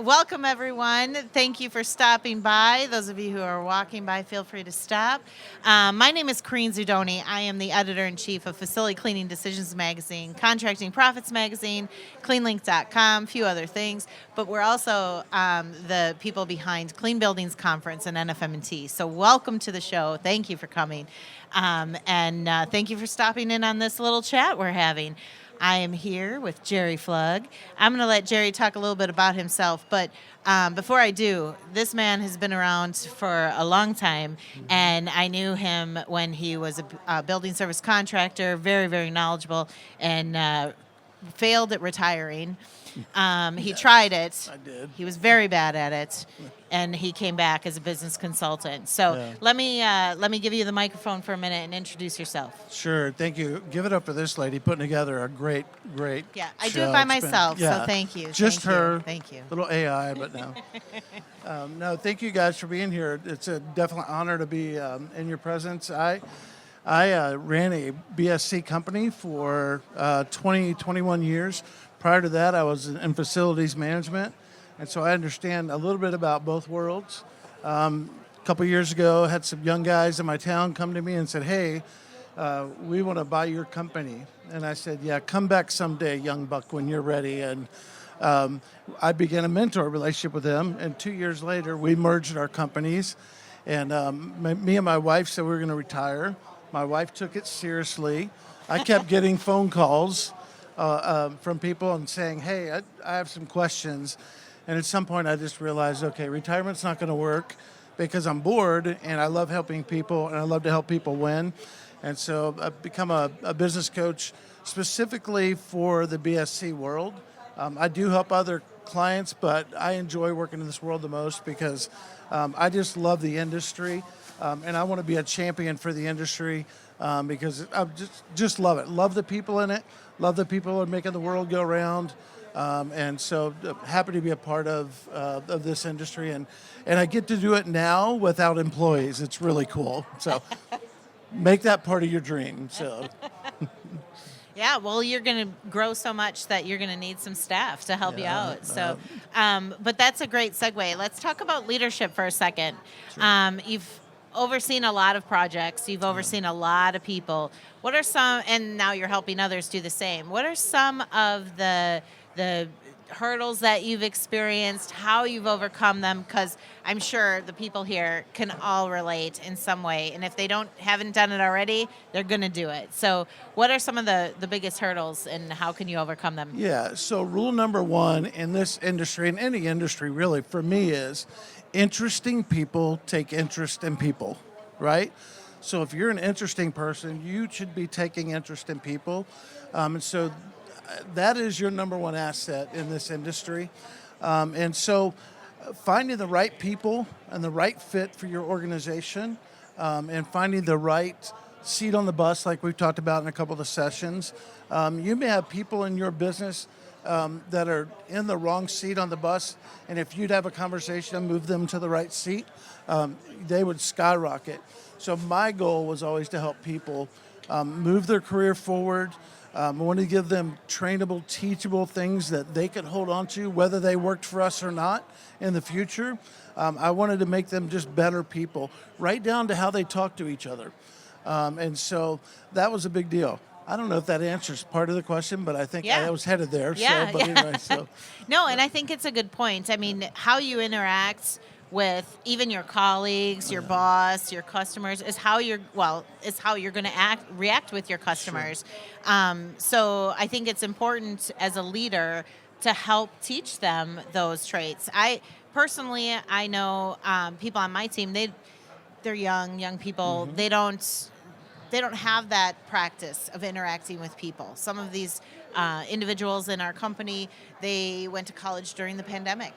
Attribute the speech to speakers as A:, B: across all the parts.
A: Welcome, everyone. Thank you for stopping by. Those of you who are walking by, feel free to stop. My name is Corinne Zudonyi. I am the editor-in-chief of Facility Cleaning Decisions Magazine, Contracting Profits Magazine, CleanLink.com, a few other things. But we're also the people behind Clean Buildings Conference and NFM&T. So welcome to the show. Thank you for coming. And thank you for stopping in on this little chat we're having. I am here with Jerry Flug. I'm going to let Jerry talk a little bit about himself, but before I do, this man has been around for a long time, and I knew him when he was a building service contractor, very, very knowledgeable, and failed at retiring. He tried it.
B: I did.
A: He was very bad at it, and he came back as a business consultant. So let me give you the microphone for a minute and introduce yourself.
B: Sure. Thank you. Give it up for this lady putting together a great
A: Yeah, I do
B: show.
A: it by
B: It's been-
A: myself,
B: yeah,
A: so thank you.
B: Just
A: Thank
B: her.
A: You. Thank you.
B: Little AI, but no. No, thank you guys for being here. It's a definite honor to be in your presence. I ran a BSC company for 21 years. Prior to that, I was in facilities management, and so I understand a little bit about both worlds. A couple years ago, I had some young guys in my town come to me and said, hey, we want to buy your company. And I said, yeah, come back someday, young buck, when you're ready. And I began a mentor relationship with them, and 2 years later, we merged our companies. And me and my wife said we were going to retire. My wife took it seriously. I kept getting phone calls from people and saying, hey, I have some questions. And at some point I just realized, okay, retirement's not going to work because I'm bored and I love helping people and I love to help people win. And so I've become a business coach specifically for the BSC world. I do help other clients, but I enjoy working in this world the most because I just love the industry and I want to be a champion for the industry because I just love it. Love the people in it. Love the people who are making the world go round. And so happy to be a part of this industry. And I get to do it now without employees. It's really cool. So make that part of your dream. So.
A: Yeah, well, you're going to grow so much that you're going to need some staff to help you out. So, but that's a great segue. Let's talk about leadership for a second. Sure. You've overseen a lot of projects. You've overseen a lot of people. What are some, and now you're helping others do the same. What are some of the hurdles that you've experienced, how you've overcome them? Because I'm sure the people here can all relate in some way. And if they haven't done it already, they're going to do it. So what are some of the biggest hurdles and how can you overcome them?
B: Yeah, so rule number one in this industry, in any industry really, for me is interesting people take interest in people, right? So if you're an interesting person, you should be taking interest in people. And so that is your number one asset in this industry. And so finding the right people and the right fit for your organization and finding the right seat on the bus, like we've talked about in a couple of the sessions. You may have people in your business that are in the wrong seat on the bus, and if you'd have a conversation and move them to the right seat, they would skyrocket. So my goal was always to help people move their career forward. I wanted to give them trainable, teachable things that they could hold on to, whether they worked for us or not in the future. I wanted to make them just better people, right down to how they talk to each other. And so that was a big deal. I don't know if that answers part of the question, but I think I was headed there.
A: Yeah,
B: Anyway, so.
A: No, and I think it's a good point. I mean, how you interact with even your colleagues, your boss, your customers is how you're going to react with your customers. Sure. So I think it's important as a leader to help teach them those traits. I know people on my team, they're young people. Mm-hmm. They don't have that practice of interacting with people. Some of these individuals in our company, they went to college during the pandemic.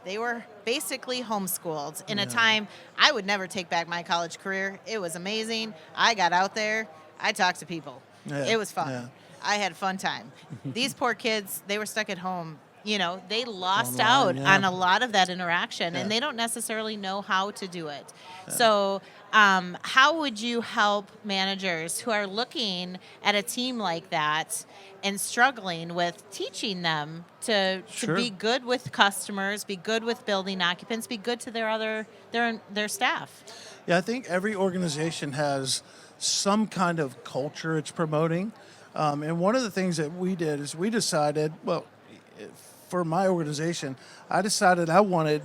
A: They were basically homeschooled in a time I would never take back my college career. It was amazing. I got out there. I talked to people. Yeah. It was fun. Yeah. I had a fun time. These poor kids, they were stuck at home, they lost
B: Online,
A: out
B: yeah.
A: on a lot of that interaction,
B: Yeah.
A: and they don't necessarily know how to do it. So, how would you help managers who are looking at a team like that and struggling with teaching them to
B: Sure.
A: be good with customers, be good with building occupants, be good to their staff?
B: Yeah, I think every organization has some kind of culture it's promoting. And one of the things that we did is we decided, well, for my organization, I decided I wanted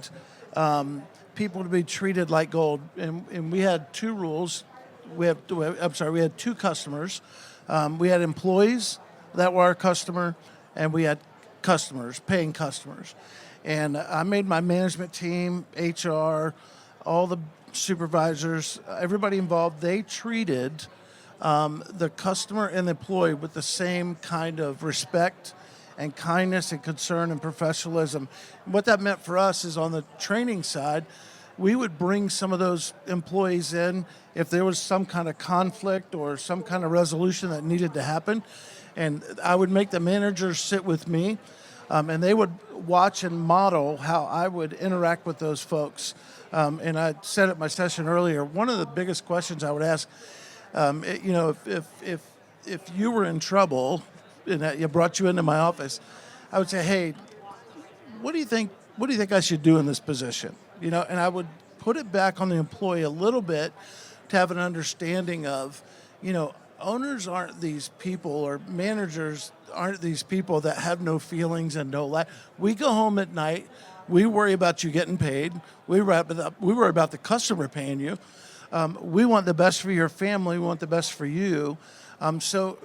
B: people to be treated like gold. And we had two rules. We had two customers. We had employees that were our customer, and we had customers, paying customers. And I made my management team, HR, all the supervisors, everybody involved, they treated the customer and the employee with the same kind of respect and kindness and concern and professionalism. What that meant for us is on the training side, we would bring some of those employees in if there was some kind of conflict or some kind of resolution that needed to happen. And I would make the managers sit with me, and they would watch and model how I would interact with those folks. And I said at my session earlier, one of the biggest questions I would ask, if you were in trouble and I brought you into my office, I would say, hey, what do you think I should do in this position? And I would put it back on the employee a little bit to have an understanding of, owners aren't these people, or managers aren't these people that have no feelings and no life. We go home at night, we worry about you getting paid, we worry about the customer paying you. We want the best for your family, we want the best for you. So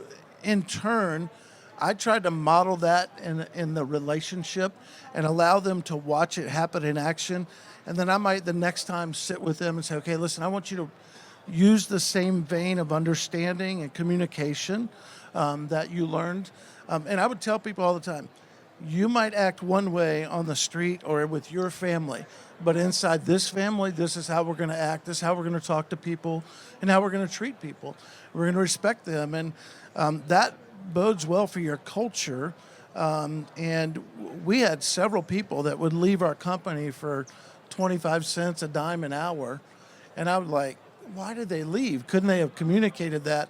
B: in turn, I tried to model that in the relationship and allow them to watch it happen in action. And then I might the next time sit with them and say, okay, listen, I want you to use the same vein of understanding and communication that you learned. And I would tell people all the time, you might act one way on the street or with your family, but inside this family, this is how we're going to act, this is how we're going to talk to people, and how we're going to treat people. We're going to respect them, and that bodes well for your culture. And we had several people that would leave our company for 25 cents, a dime an hour, and I would like, why did they leave? Couldn't they have communicated that?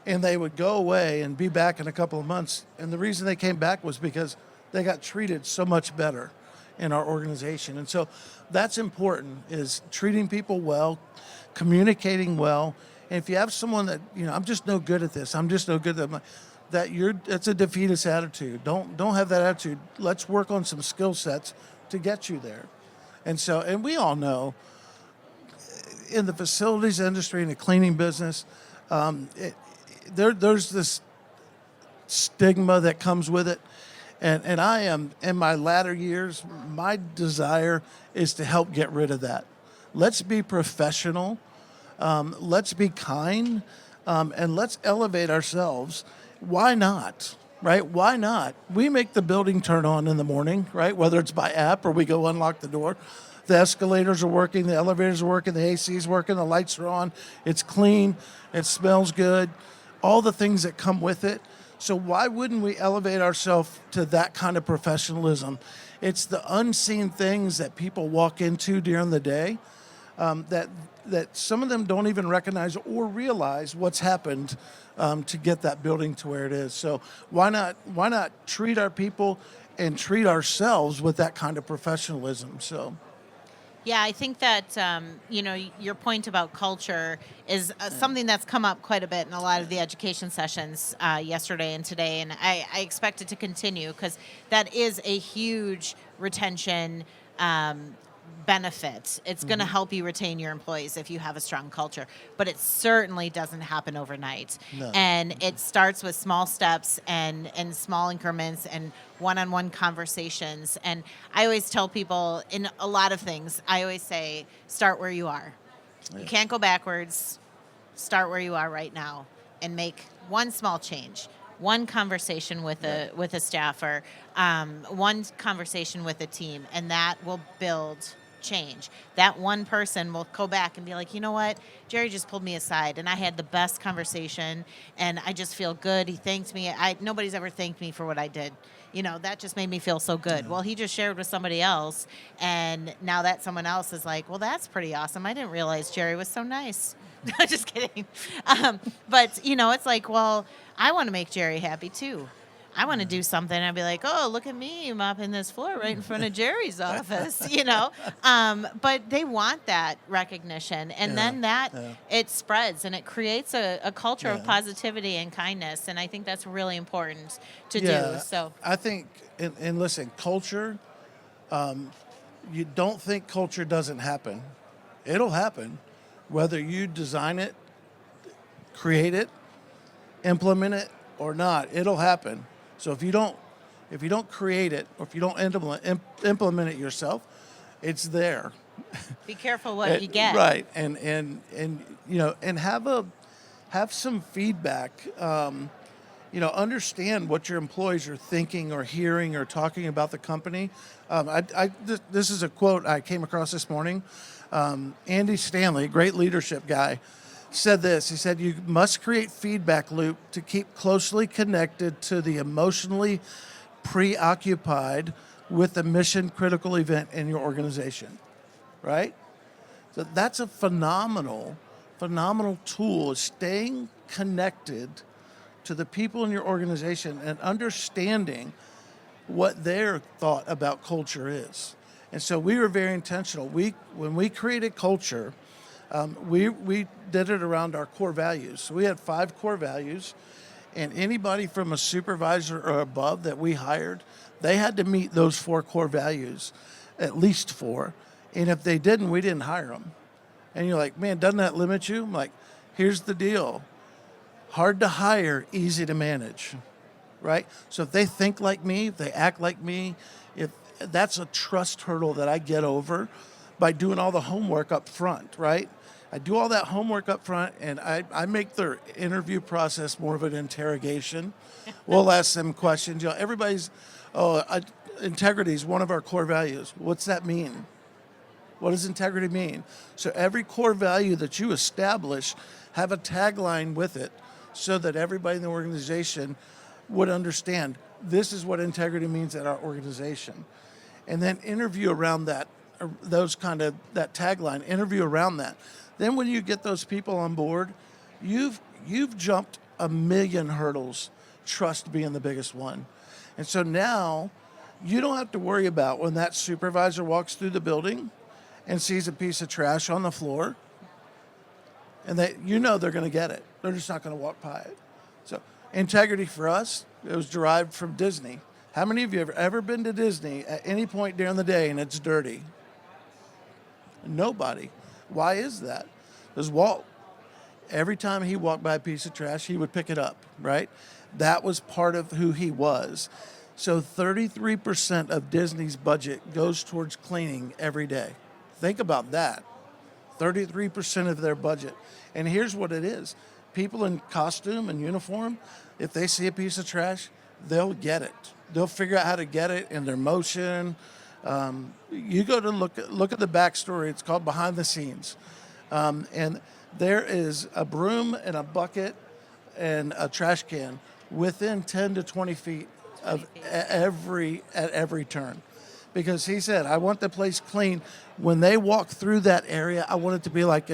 B: And they would go away and be back in a couple of months. And the reason they came back was because they got treated so much better in our organization. And so that's important, is treating people well, communicating well. And if you have someone that, I'm just no good at this, I'm just no good at that, it's a defeatist attitude. Don't have that attitude. Let's work on some skill sets to get you there. And we all know, in the facilities industry, in the cleaning business, there's this stigma that comes with it. And I am, in my latter years, my desire is to help get rid of that. Let's be professional. Let's be kind. And let's elevate ourselves. Why not? Right? Why not? We make the building turn on in the morning, right? Whether it's by app or we go unlock the door. The escalators are working, the elevators are working, the AC is working, the lights are on, it's clean, it smells good, all the things that come with it. So why wouldn't we elevate ourselves to that kind of professionalism? It's the unseen things that people walk into during the day that some of them don't even recognize or realize what's happened to get that building to where it is. So why not treat our people and treat ourselves with that kind of professionalism? So.
A: Yeah, I think that, your point about culture is something that's come up quite a bit in a lot of the education sessions yesterday and today, and I expect it to continue because that is a huge retention benefit. It's going to help you retain your employees if you have a strong culture, but it certainly doesn't happen overnight.
B: No.
A: And it starts with small steps and small increments and one-on-one conversations. And I always tell people in a lot of things, I always say, start where you are. Yeah. You can't go backwards. Start where you are right now and make one small change. One conversation with a staffer, one conversation with a team, and that will build change. That one person will go back and be like, you know what, Jerry just pulled me aside and I had the best conversation and I just feel good. He thanked me. Nobody's ever thanked me for what I did. That just made me feel so good.
B: Yeah.
A: Well, he just shared with somebody else, and now that someone else is like, well, that's pretty awesome. I didn't realize Jerry was so nice. Just kidding. But, it's like, well, I want to make Jerry happy too. I want to do something. I'd be like, oh, look at me mopping this floor right in front of Jerry's office, But they want that recognition. And then it spreads and it creates a culture of positivity and kindness. And I think that's really important to do. So
B: I think, and listen, culture, you don't think culture doesn't happen. It'll happen. Whether you design it, create it, implement it, or not, it'll happen. So if you don't create it, or if you don't implement it yourself, it's there.
A: Be careful what you get.
B: Right, and have some feedback. Understand what your employees are thinking or hearing or talking about the company. This is a quote I came across this morning. Andy Stanley, great leadership guy, said this. He said, you must create feedback loop to keep closely connected to the emotionally preoccupied with the mission critical event in your organization, right? So that's a phenomenal tool, is staying connected to the people in your organization and understanding what their thought about culture is. And so we were very intentional. When we created culture, we did it around our core values. So we had 5 core values, and anybody from a supervisor or above that we hired, they had to meet those 4 core values, at least 4. And if they didn't, we didn't hire them. And you're like, man, doesn't that limit you? I'm like, here's the deal. Hard to hire, easy to manage, right? So if they think like me, if they act like me, if that's a trust hurdle that I get over by doing all the homework up front, right? I do all that homework up front, and I make their interview process more of an interrogation. We'll ask them questions. Integrity is one of our core values. What's that mean? What does integrity mean? So every core value that you establish, have a tagline with it so that everybody in the organization would understand this is what integrity means at our organization. And then interview around that, that tagline, interview around that. Then when you get those people on board, you've jumped 1,000,000 hurdles, trust being the biggest one. And so now you don't have to worry about when that supervisor walks through the building and sees a piece of trash on the floor, and they're going to get it. They're just not going to walk by it. So integrity for us, it was derived from Disney. How many of you have ever been to Disney at any point during the day and it's dirty? Nobody. Why is that? Because Walt, every time he walked by a piece of trash, he would pick it up, right? That was part of who he was. So 33% of Disney's budget goes towards cleaning every day. Think about that. 33% of their budget. And here's what it is. People in costume and uniform, if they see a piece of trash, they'll get it. They'll figure out how to get it in their motion. You go to look at the backstory. It's called Behind the Scenes. And there is a broom and a bucket and a trash can within 10 to 20 feet of at every turn. Because he said, I want the place clean. When they walk through that area, I want it to be like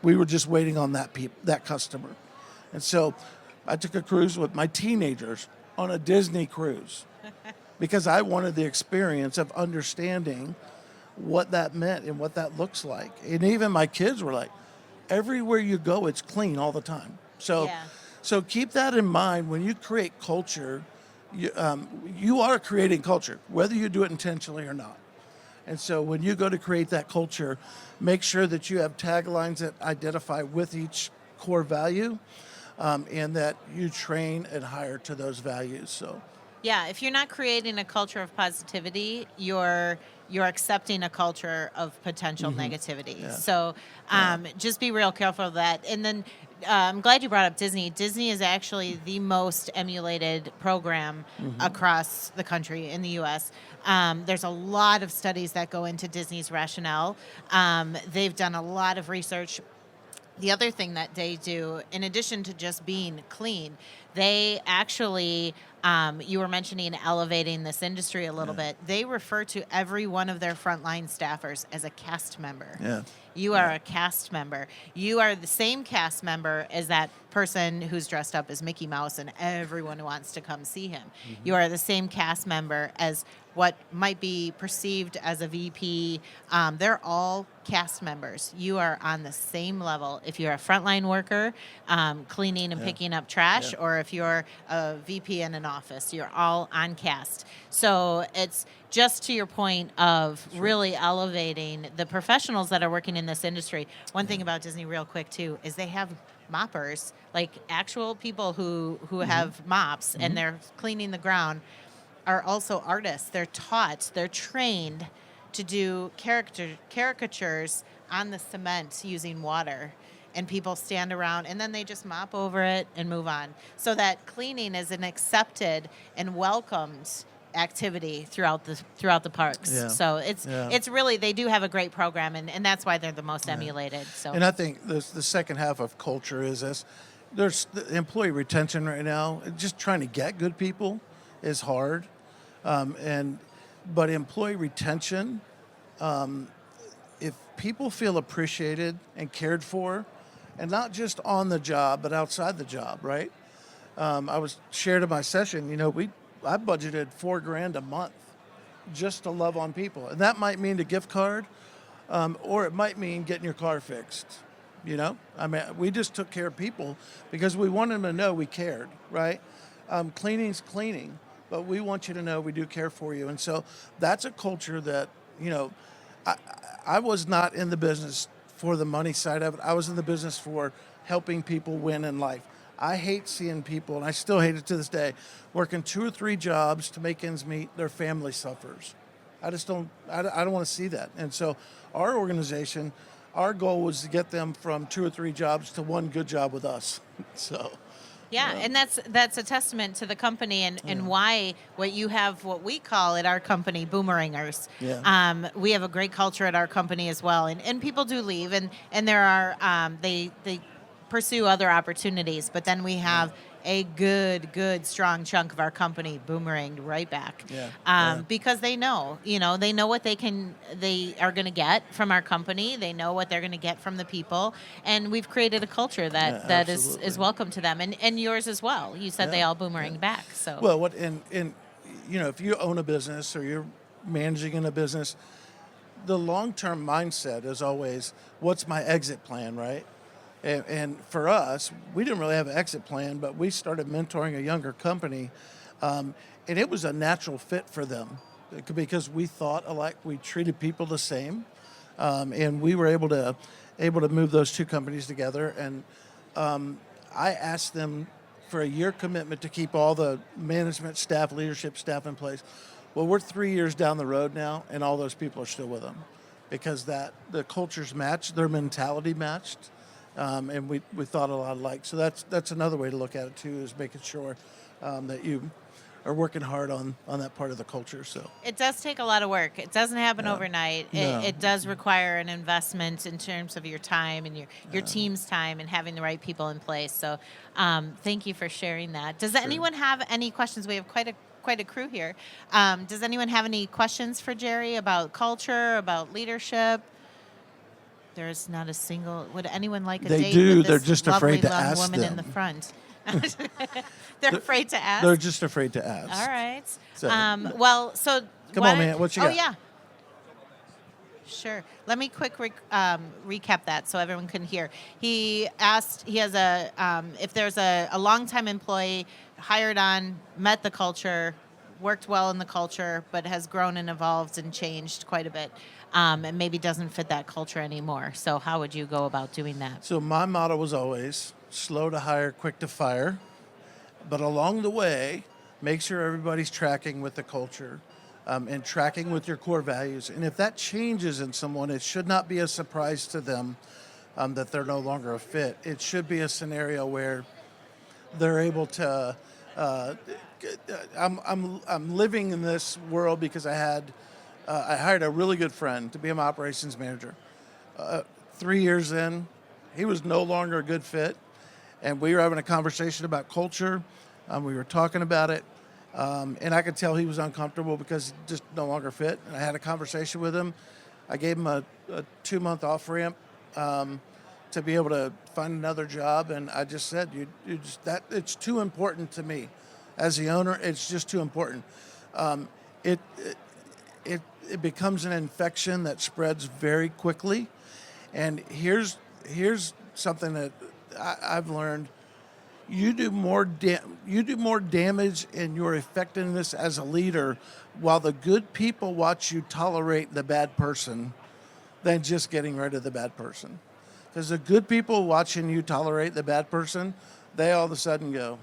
B: we were just waiting on that customer. And so I took a cruise with my teenagers on a Disney cruise because I wanted the experience of understanding what that meant and what that looks like. And even my kids were like, everywhere you go, it's clean all the time. So keep that in mind when you create culture. You are creating culture, whether you do it intentionally or not. And so when you go to create that culture, make sure that you have taglines that identify with each core value, and that you train and hire to those values. So,
A: yeah, if you're not creating a culture of positivity, you're you're accepting a culture of potential negativity.
B: Yeah.
A: So just be real careful of that. And then I'm glad you brought up Disney. Disney is actually the most emulated program across the country in the U.S. There's a lot of studies that go into Disney's rationale. They've done a lot of research. The other thing that they do, in addition to just being clean, they actually, you were mentioning elevating this industry a little bit. They refer to every one of their frontline staffers as a cast member.
B: Yeah.
A: You are a cast member. You are the same cast member as that person who's dressed up as Mickey Mouse and everyone wants to come see him. You are the same cast member as what might be perceived as a VP. They're all cast members. You are on the same level. If you're a frontline worker, cleaning and picking up trash, or if you're a VP in an office, you're all on cast. So it's just to your point of really elevating the professionals that are working in this industry. One thing about Disney real quick too, is they have moppers, like actual people who have mops and they're cleaning the ground are also artists. They're taught, they're trained to do caricatures on the cement using water. And people stand around and then they just mop over it and move on. So that cleaning is an accepted and welcomed activity throughout the parks.
B: Yeah.
A: So it's really, they do have a great program, and that's why they're the most emulated. So
B: And I think the second half of culture is this. There's the employee retention right now. Just trying to get good people is hard. But employee retention, if people feel appreciated and cared for, and not just on the job, but outside the job, right? I was shared in my session, I budgeted $4,000 a month just to love on people. And that might mean a gift card, or it might mean getting your car fixed. We just took care of people because we wanted them to know we cared, right? Cleaning's cleaning, but we want you to know we do care for you. And so that's a culture that, I was not in the business for the money side of it. I was in the business for helping people win in life. I hate seeing people, and I still hate it to this day, working 2 or 3 jobs to make ends meet. Their family suffers. I don't want to see that. And so our organization, our goal was to get them from 2 or 3 jobs to 1 good job with us. So.
A: Yeah, and that's a testament to the company and why what we call at our company boomerangers.
B: Yeah.
A: We have a great culture at our company as well, and people do leave, and there are they pursue other opportunities, but then we have a good strong chunk of our company boomeranged right back. Because they know what they are going to get from our company. They know what they're going to get from the people, and we've created a culture that is welcome to them, and yours as well. You said they all boomerang back. So
B: well, if you own a business or you're managing in a business, the long-term mindset is always, what's my exit plan, right? And for us, we didn't really have an exit plan, but we started mentoring a younger company, and it was a natural fit for them because we thought alike, we treated people the same, and we were able to move those 2 companies together. And I asked them for a year commitment to keep all the management staff, leadership staff in place. Well, we're 3 years down the road now, and all those people are still with them because the cultures matched, their mentality matched. And we thought a lot alike. So that's another way to look at it too, is making sure that you are working hard on that part of the culture. So
A: it does take a lot of work. It doesn't happen overnight. It does require an investment in terms of your time and your team's time and having the right people in place. So thank you for sharing that. Does anyone have any questions? We have quite a crew here. Does anyone have any questions for Jerry about culture, about leadership? There's not a single. Would anyone like a
B: they
A: date
B: do.
A: with
B: They're
A: this
B: just
A: lovely
B: afraid to
A: young
B: ask
A: woman
B: them.
A: in the front? They're afraid to ask.
B: They're just afraid to ask.
A: All right.
B: So,
A: So
B: come on, man. What you got?
A: Oh yeah. Sure. Let me quick recap that so everyone can hear. He asked. He has if there's a longtime employee hired on, met the culture, worked well in the culture, but has grown and evolved and changed quite a bit. And maybe doesn't fit that culture anymore. So how would you go about doing that?
B: So my motto was always slow to hire, quick to fire. But along the way, make sure everybody's tracking with the culture. and tracking with your core values. And if that changes in someone, it should not be a surprise to them that they're no longer a fit. It should be a scenario where they're able to. I'm living in this world because I hired a really good friend to be my operations manager. 3 years in, he was no longer a good fit, and we were having a conversation about culture. We were talking about it, and I could tell he was uncomfortable because he just no longer fit. And I had a conversation with him. I gave him a 2-month off ramp to be able to find another job, and I just said, it's too important to me as the owner. It's just too important. It becomes an infection that spreads very quickly. And here's something that I've learned: you do more damage in your effectiveness as a leader while the good people watch you tolerate the bad person than just getting rid of the bad person. Because the good people watching you tolerate the bad person, they all of a sudden go,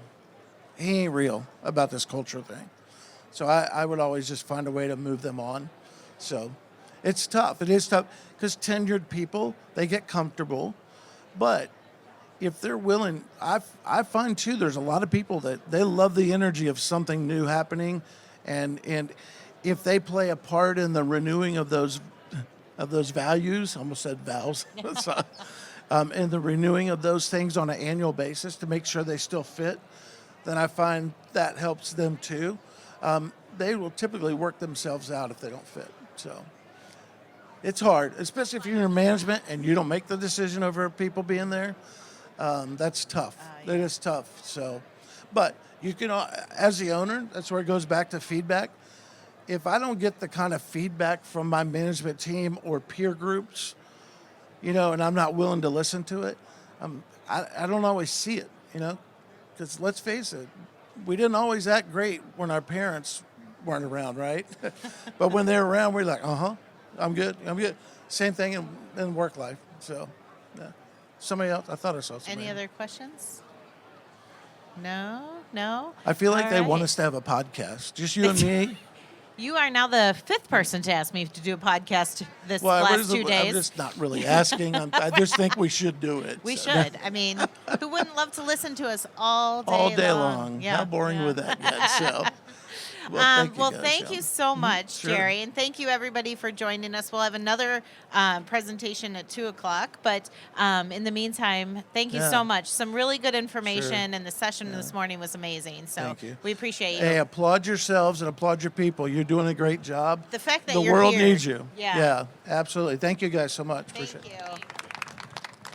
B: he ain't real about this culture thing. So I would always just find a way to move them on. So it's tough. It is tough because tenured people, they get comfortable. But if they're willing, I find too, there's a lot of people that they love the energy of something new happening. And if they play a part in the renewing of those values, almost said vows, and the renewing of those things on an annual basis to make sure they still fit, then I find that helps them too. They will typically work themselves out if they don't fit. So it's hard, especially if you're in management and you don't make the decision over people being there. That's tough.
A: Yeah.
B: It is tough. So, but you can, as the owner, that's where it goes back to feedback. If I don't get the kind of feedback from my management team or peer groups, and I'm not willing to listen to it, I don't always see it, because let's face it, we didn't always act great when our parents weren't around, right? But when they're around, we're like, I'm good. Same thing in work life. So, yeah. Somebody else? I thought I saw somebody.
A: Any other questions? No?
B: I feel like
A: All
B: they want
A: right.
B: us to have a podcast. Just you and me.
A: You are now the 5th person to ask me to do a podcast this
B: Well,
A: last 2 days.
B: I'm just not really asking. I just think we should do it.
A: We
B: so.
A: should. I mean, who wouldn't love to listen to us all day
B: All day long.
A: Yeah,
B: How boring
A: yeah.
B: would that get? So, thank you, guys,
A: thank
B: yeah.
A: you so much,
B: Sure.
A: Jerry, and thank you everybody for joining us. We'll have another presentation at 2:00, but in the meantime, thank you
B: Yeah.
A: so much. Some really good information,
B: Sure.
A: and the session this morning was amazing. So
B: Thank you.
A: we appreciate you.
B: Hey, applaud yourselves and applaud your people. You're doing a great job.
A: The fact that
B: the
A: you're
B: world
A: here.
B: needs you.
A: Yeah.
B: Yeah, absolutely. Thank you guys so much.
A: Thank
B: Appreciate it.
A: you.